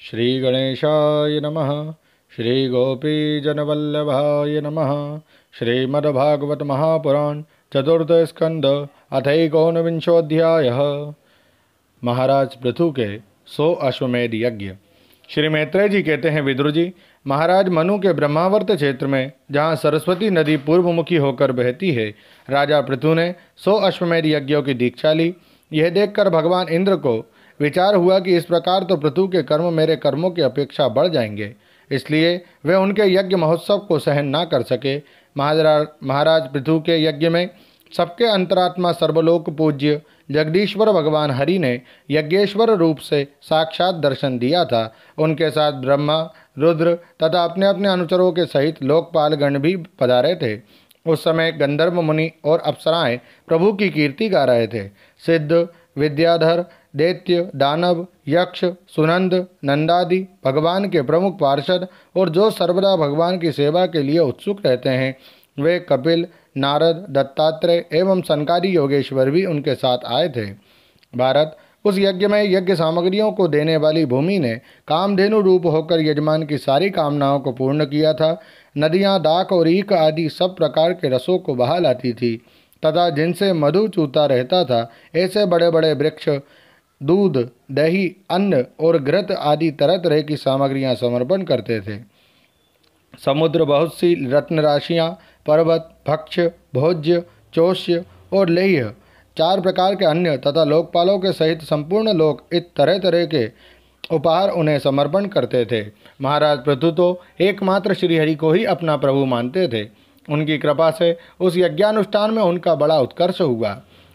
श्री गणेशाय नमः। श्री गोपीजनवल्लभाय नमः। श्रीमद्भागवत महापुराण चतुर्थ स्कंद अथैकोनविंशोऽध्यायः। महाराज पृथु के 100 अश्वमेध यज्ञ। श्री मैत्रेय जी कहते हैं, विदुर जी, महाराज मनु के ब्रह्मावर्त क्षेत्र में जहाँ सरस्वती नदी पूर्वमुखी होकर बहती है, राजा पृथु ने 100 अश्वमेध यज्ञों की दीक्षा ली। यह देखकर भगवान इंद्र को विचार हुआ कि इस प्रकार तो पृथु के कर्म मेरे कर्मों की अपेक्षा बढ़ जाएंगे, इसलिए वे उनके यज्ञ महोत्सव को सहन ना कर सके। महाराज पृथु के यज्ञ में सबके अंतरात्मा सर्वलोक पूज्य जगदीश्वर भगवान हरि ने यज्ञेश्वर रूप से साक्षात दर्शन दिया था। उनके साथ ब्रह्मा, रुद्र तथा अपने अपने अनुचरों के सहित लोकपालगण भी पधारे थे। उस समय गंधर्व मुनि और अप्सराएं प्रभु की कीर्ति गा रहे थे। सिद्ध, विद्याधर, दैत्य, दानव, यक्ष, सुनंद, नंदादि भगवान के प्रमुख पार्षद और जो सर्वदा भगवान की सेवा के लिए उत्सुक रहते हैं, वे कपिल, नारद, दत्तात्रेय एवं सनकादि योगेश्वर भी उनके साथ आए थे। भारत, उस यज्ञ में यज्ञ सामग्रियों को देने वाली भूमि ने कामधेनु रूप होकर यजमान की सारी कामनाओं को पूर्ण किया था। नदियाँ, दाख और ईख आदि सब प्रकार के रसों को बहा लाती थी तथा जिनसे मधु चूता रहता था, ऐसे बड़े बड़े वृक्ष दूध, दही, अन्न और घृत आदि तरह तरह की सामग्रियां समर्पण करते थे। समुद्र बहुत सी रत्न राशियाँ, पर्वत, भक्ष, भोज्य, चोष्य और लेह्य, 4 प्रकार के अन्य तथा लोकपालों के सहित संपूर्ण लोक इस तरह तरह के उपहार उन्हें समर्पण करते थे। महाराज पृथु तो एकमात्र श्रीहरि को ही अपना प्रभु मानते थे। उनकी कृपा से उस यज्ञानुष्ठान में उनका बड़ा उत्कर्ष हुआ,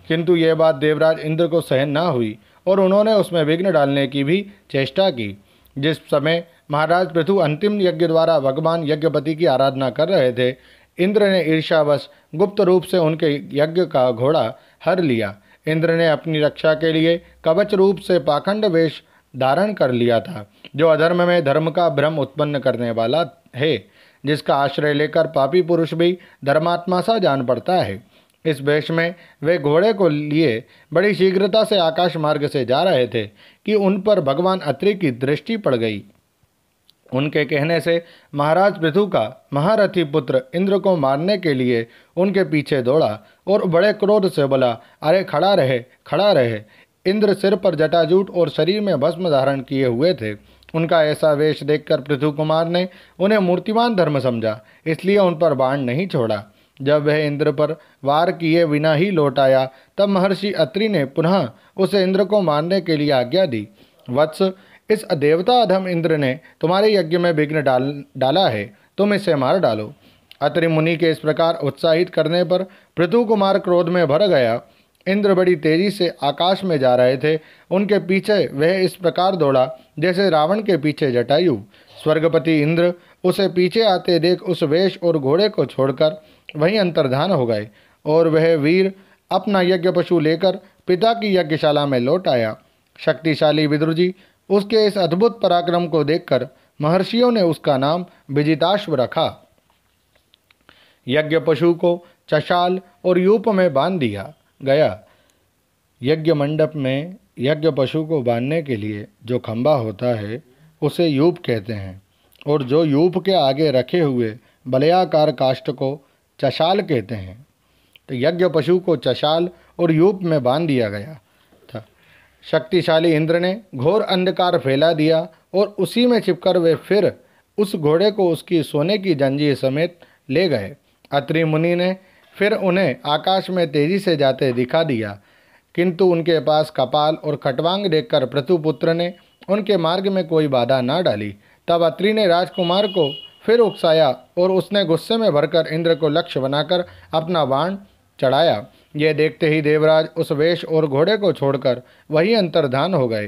किंतु यह बात देवराज इंद्र को सहन न हुई और उन्होंने उसमें विघ्न डालने की भी चेष्टा की। जिस समय महाराज पृथु अंतिम यज्ञ द्वारा भगवान यज्ञपति की आराधना कर रहे थे, इंद्र ने ईर्ष्यावश गुप्त रूप से उनके यज्ञ का घोड़ा हर लिया। इंद्र ने अपनी रक्षा के लिए कवच रूप से पाखंड वेश धारण कर लिया था, जो अधर्म में धर्म का भ्रम उत्पन्न करने वाला है, जिसका आश्रय लेकर पापी पुरुष भी धर्मात्मा सा जान पड़ता है। इस वेश में वे घोड़े को लिए बड़ी शीघ्रता से आकाश मार्ग से जा रहे थे कि उन पर भगवान अत्रि की दृष्टि पड़ गई। उनके कहने से महाराज पृथु का महारथी पुत्र इंद्र को मारने के लिए उनके पीछे दौड़ा और बड़े क्रोध से बोला, अरे खड़ा रहे, खड़ा रहे। इंद्र सिर पर जटाजूट और शरीर में भस्म धारण किए हुए थे। उनका ऐसा वेश देखकर पृथु कुमार ने उन्हें मूर्तिमान धर्म समझा, इसलिए उन पर बाण नहीं छोड़ा। जब वह इंद्र पर वार किए बिना ही लौट आया, तब महर्षि अत्रि ने पुनः उसे इंद्र को मारने के लिए आज्ञा दी। वत्स, इस देवता अधम इंद्र ने तुम्हारे यज्ञ में विघ्न डाला है, तुम इसे मार डालो। अत्रि मुनि के इस प्रकार उत्साहित करने पर पृथु कुमार क्रोध में भर गया। इंद्र बड़ी तेजी से आकाश में जा रहे थे। उनके पीछे वह इस प्रकार दौड़ा जैसे रावण के पीछे जटायु। स्वर्गपति इंद्र उसे पीछे आते देख उस वेश और घोड़े को छोड़कर वहीं अंतर्धान हो गए और वह वीर अपना यज्ञ पशु लेकर पिता की यज्ञशाला में लौट आया। शक्तिशाली विदुर जी, उसके इस अद्भुत पराक्रम को देखकर महर्षियों ने उसका नाम विजिताश्व रखा। यज्ञ पशु को चशाल और यूप में बांध दिया गया। यज्ञ मंडप में यज्ञ पशु को बांधने के लिए जो खंभा होता है, उसे यूप कहते हैं, और जो यूप के आगे रखे हुए बलयाकार काष्ठ को चशाल कहते हैं। तो यज्ञ पशु को चशाल और यूप में बांध दिया गया था। शक्तिशाली इंद्र ने घोर अंधकार फैला दिया और उसी में छिपकर वे फिर उस घोड़े को उसकी सोने की जंजीर समेत ले गए। अत्रि मुनि ने फिर उन्हें आकाश में तेजी से जाते दिखा दिया, किंतु उनके पास कपाल और खटवांग देखकर पृथुपुत्र ने उनके मार्ग में कोई बाधा न डाली। तब अत्रि ने राजकुमार को फिर उकसाया और उसने गुस्से में भरकर इंद्र को लक्ष्य बनाकर अपना बाण चढ़ाया। यह देखते ही देवराज उस वेश और घोड़े को छोड़कर वही अंतर्धान हो गए।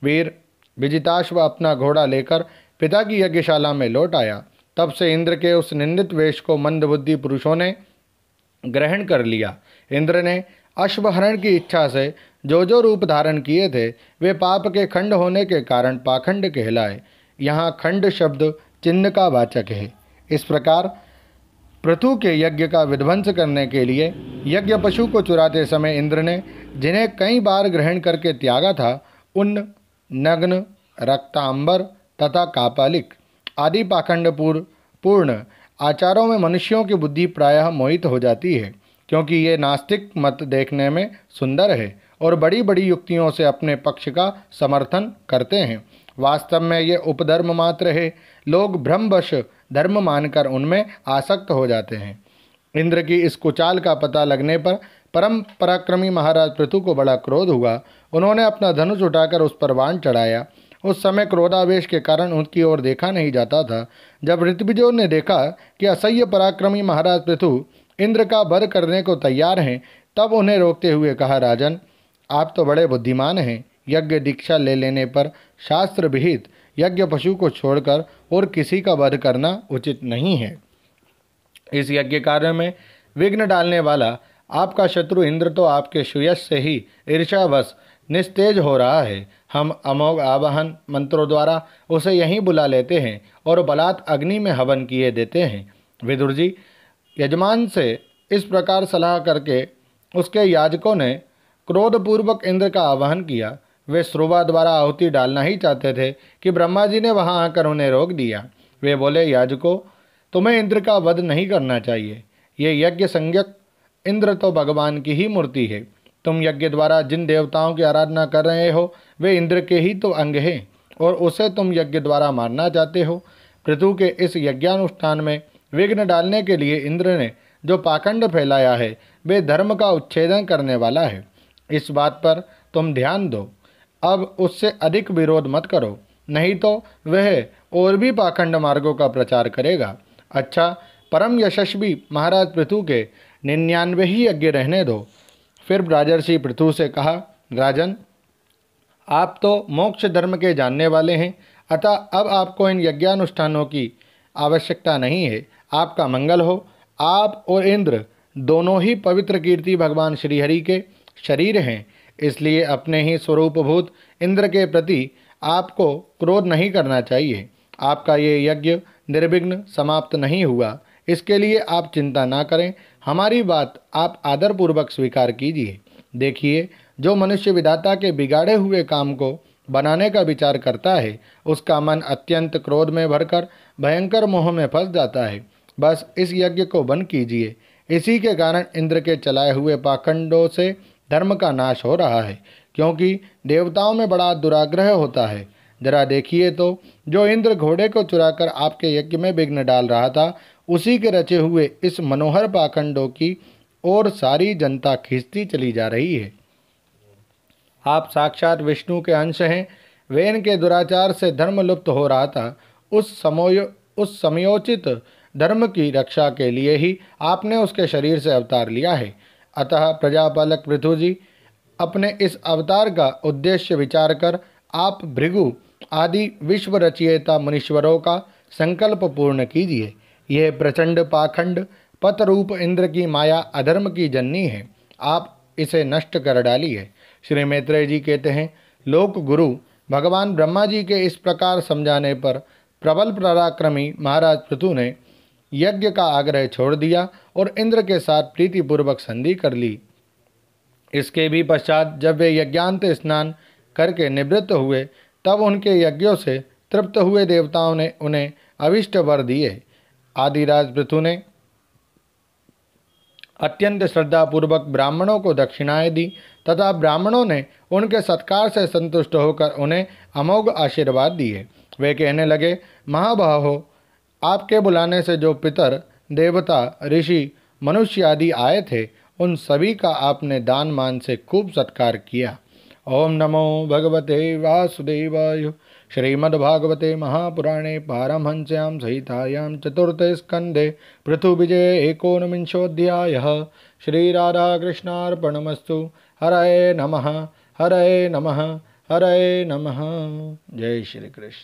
वीर विजिताश्व अपना घोड़ा लेकर पिता की यज्ञशाला में लौट आया। तब से इंद्र के उस निंदित वेश को मंदबुद्धि पुरुषों ने ग्रहण कर लिया। इंद्र ने अश्वहरण की इच्छा से जो रूप धारण किए थे, वे पाप के खंड होने के कारण पाखंड कहलाए। यहाँ खंड शब्द चिन्ह का वाचक है। इस प्रकार पृथु के यज्ञ का विध्वंस करने के लिए यज्ञ पशु को चुराते समय इंद्र ने जिन्हें कई बार ग्रहण करके त्यागा था, उन नग्न, रक्तांबर, तथा कापालिक आदि पाखंड पूर्ण आचारों में मनुष्यों की बुद्धि प्रायः मोहित हो जाती है, क्योंकि ये नास्तिक मत देखने में सुंदर है और बड़ी बड़ी युक्तियों से अपने पक्ष का समर्थन करते हैं। वास्तव में ये उपधर्म मात्र है। लोग भ्रमवश धर्म मानकर उनमें आसक्त हो जाते हैं। इंद्र की इस कुचाल का पता लगने पर परम पराक्रमी महाराज पृथु को बड़ा क्रोध हुआ। उन्होंने अपना धनुष उठाकर उस पर बाण चढ़ाया। उस समय क्रोधावेश के कारण उनकी ओर देखा नहीं जाता था। जब ऋत्विजों ने देखा कि असह्य पराक्रमी महाराज पृथु इंद्र का वध करने को तैयार हैं, तब उन्हें रोकते हुए कहा, राजन, आप तो बड़े बुद्धिमान हैं। यज्ञ दीक्षा ले लेने पर शास्त्र विहित यज्ञ पशु को छोड़कर और किसी का वध करना उचित नहीं है। इस यज्ञ कार्य में विघ्न डालने वाला आपका शत्रु इंद्र तो आपके सुयश से ही ईर्ष्यावश निस्तेज हो रहा है। हम अमोघ आवाहन मंत्रों द्वारा उसे यहीं बुला लेते हैं और बलात् अग्नि में हवन किए देते हैं। विदुर जी, यजमान से इस प्रकार सलाह करके उसके याजकों ने क्रोधपूर्वक इंद्र का आवाहन किया। वे श्रुवा द्वारा आहुति डालना ही चाहते थे कि ब्रह्मा जी ने वहां आकर उन्हें रोक दिया। वे बोले, याजकों, तुम्हें इंद्र का वध नहीं करना चाहिए। ये यज्ञ संज्ञक इंद्र तो भगवान की ही मूर्ति है। तुम यज्ञ द्वारा जिन देवताओं की आराधना कर रहे हो वे इंद्र के ही तो अंग हैं और उसे तुम यज्ञ द्वारा मारना चाहते हो। पृथु के इस यज्ञानुष्ठान में विघ्न डालने के लिए इंद्र ने जो पाखंड फैलाया है वे धर्म का उच्छेदन करने वाला है। इस बात पर तुम ध्यान दो। अब उससे अधिक विरोध मत करो, नहीं तो वह और भी पाखंड मार्गों का प्रचार करेगा। अच्छा, परम यशस्वी महाराज पृथु के 99 ही यज्ञ रहने दो। फिर राजर्षि पृथु से कहा, राजन, आप तो मोक्ष धर्म के जानने वाले हैं, अतः अब आपको इन यज्ञानुष्ठानों की आवश्यकता नहीं है। आपका मंगल हो। आप और इंद्र दोनों ही पवित्र कीर्ति भगवान श्रीहरि के शरीर हैं, इसलिए अपने ही स्वरूपभूत इंद्र के प्रति आपको क्रोध नहीं करना चाहिए। आपका ये यज्ञ निर्विघ्न समाप्त नहीं हुआ, इसके लिए आप चिंता ना करें। हमारी बात आप आदरपूर्वक स्वीकार कीजिए। देखिए, जो मनुष्य विधाता के बिगाड़े हुए काम को बनाने का विचार करता है उसका मन अत्यंत क्रोध में भरकर भयंकर मोह में फंस जाता है। बस इस यज्ञ को बंद कीजिए। इसी के कारण इंद्र के चलाए हुए पाखंडों से धर्म का नाश हो रहा है, क्योंकि देवताओं में बड़ा दुराग्रह होता है। जरा देखिए तो, जो इंद्र घोड़े को चुराकर आपके यज्ञ में विघ्न डाल रहा था, उसी के रचे हुए इस मनोहर पाखंडों की ओर सारी जनता खींचती चली जा रही है। आप साक्षात विष्णु के अंश हैं। वेन के दुराचार से धर्म लुप्त हो रहा था। उस समयोचित धर्म की रक्षा के लिए ही आपने उसके शरीर से अवतार लिया है। अतः प्रजापालक पृथु जी, अपने इस अवतार का उद्देश्य विचार कर आप भृगु आदि विश्व रचयिता मुनीश्वरों का संकल्प पूर्ण कीजिए। यह प्रचंड पाखंड पतरूप इंद्र की माया अधर्म की जननी है। आप इसे नष्ट कर डालिए। श्री मैत्रेय जी कहते हैं, लोक गुरु भगवान ब्रह्मा जी के इस प्रकार समझाने पर प्रबल पराक्रमी महाराज पृथु ने यज्ञ का आग्रह छोड़ दिया और इंद्र के साथ प्रीतिपूर्वक संधि कर ली। इसके भी पश्चात जब वे यज्ञांत स्नान करके निवृत्त हुए, तब उनके यज्ञों से तृप्त हुए देवताओं ने उन्हें अविष्ट वर दिए। आदिराज पृथु ने अत्यंत श्रद्धापूर्वक ब्राह्मणों को दक्षिणाएं दी तथा ब्राह्मणों ने उनके सत्कार से संतुष्ट होकर उन्हें अमोघ आशीर्वाद दिए। वे कहने लगे, महाबाहो, आपके बुलाने से जो पितर देवता ऋषि मनुष्य आदि आए थे उन सभी का आपने दान मान से खूब सत्कार किया। ओम नमो भगवते वासुदेवाय। श्रीमद्भागवते महापुराणे पारमहंस्यां संहितायां चतुर्थे स्कन्धे पृथुविजये एकोनविंशोऽध्यायः। श्रीराधाकृष्णार्पणमस्तु। हरये नमः, हरये नमः, हरये नमः। जय श्री कृष्ण।